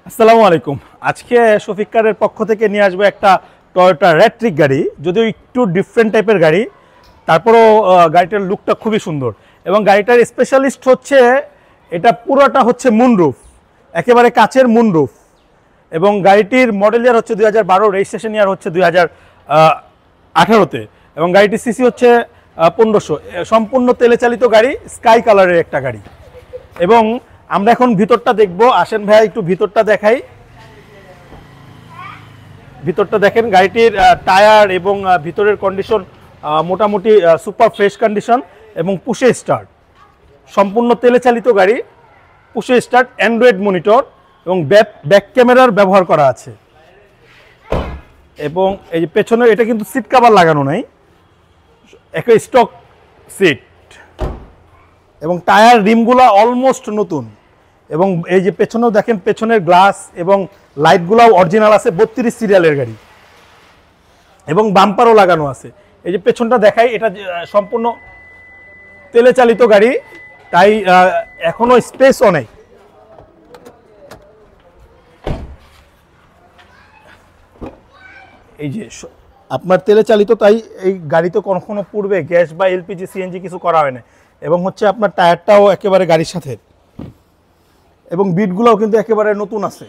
আসসালামু আলাইকুম। আজকে শফিক কারের পক্ষ থেকে নিয়ে আসবো একটা টয়োটা রেট্রিক গাড়ি, যদিও একটু ডিফারেন্ট টাইপের গাড়ি, তারপরও গাড়িটার লুকটা খুবই সুন্দর। এবং গাড়িটার স্পেশালিস্ট হচ্ছে এটা পুরোটা হচ্ছে মুনরুফ, একেবারে কাচের মুনরুফ। এবং গাড়িটির মডেল ইয়ার হচ্ছে 2012, রেজিস্ট্রেশন ইয়ার হচ্ছে 2018-তে। এবং গাড়িটির সিসি হচ্ছে 1500, সম্পূর্ণ তেলে চালিত গাড়ি, স্কাই কালারের একটা গাড়ি। এবং আমরা এখন ভিতরটা দেখব, আসেন ভাইয়া একটু ভিতরটা দেখাই। ভিতরটা দেখেন, গাড়িটির টায়ার এবং ভিতরের কন্ডিশন মোটামুটি সুপার ফ্রেশ কন্ডিশন এবং পুশে স্টার্ট, সম্পূর্ণ তেলে চালিত গাড়ি, পুশে স্টার্ট, অ্যান্ড্রয়েড মনিটর এবং ব্যাক ক্যামেরার ব্যবহার করা আছে। এবং এই যে পেছনে এটা কিন্তু সিট কভার লাগানো নাই, একটা স্টক সিট। এবং টায়ার রিমগুলো অলমোস্ট নতুন। এবং এই যে পেছনেও দেখেন, পেছনের গ্লাস এবং লাইটগুলোও অরিজিনাল আছে, 32 সিরিয়ালের গাড়ি এবং বাম্পারও লাগানো আছে। এই যে পেছনটা দেখাই, এটা সম্পূর্ণ তেলে চালিত গাড়ি, তাই এখনো স্পেস অনেক। এই যে আপনার তেলে চালিত, তাই এই গাড়িতে কখনো পূর্বে গ্যাস বা এলপিজি সিএনজি কিছু করা হয় না। এবং হচ্ছে আপনার টায়ারটাও একেবারে গাড়ির সাথে, এবং বিটগুলোও কিন্তু একেবারে নতুন আছে।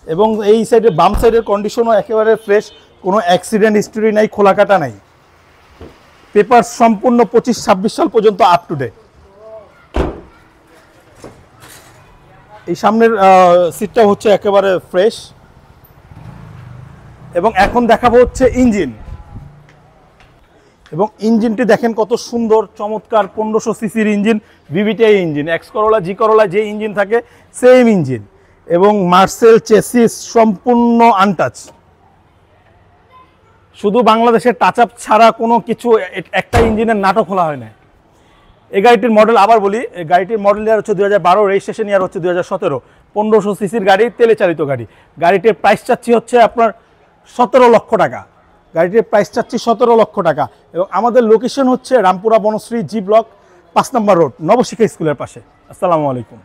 এবং এই সাইডে বাম সাইডের কন্ডিশনও একেবারে ফ্রেশ, কোনো অ্যাক্সিডেন্ট হিস্টরি নাই, খোলা কাটা নাই। পেপার সম্পূর্ণ 25-26 সাল পর্যন্ত আপ টু ডেট। এই সামনের সিটটা হচ্ছে একেবারে ফ্রেশ। এবং এখন দেখাবো হচ্ছে ইঞ্জিন। এবং ইঞ্জিনটি দেখেন কত সুন্দর, চমৎকার 1500 সিসির engine, VVTI engine. X Corolla, G Corolla যে ইঞ্জিন থাকে সেম ইঞ্জিন। এবং মার্সেল চেসিস সম্পূর্ণ আনটাচ, শুধু বাংলাদেশের টাচ আপ ছাড়া কোনো কিছু একটা ইঞ্জিনের নাটক খোলা হয় না। এই গাড়িটির মডেল আবার বলি, এই গাড়িটির মডেল ইয়ার হচ্ছে 2012, রেজিস্ট্রেশন ইয়ার হচ্ছে 2017, 1500 সিসির গাড়ি, তেলে চালিত গাড়ি। গাড়িটির প্রাইস চাচ্ছি হচ্ছে আপনার 17 লক্ষ টাকা। গাড়িটির প্রাইস চাচ্ছি 17 লক্ষ টাকা। এবং আমাদের লোকেশন হচ্ছে রামপুরা বনশ্রী জি ব্লক 5 নম্বর রোড, নবশিক্ষা স্কুলের পাশে। আসসালামু আলাইকুম।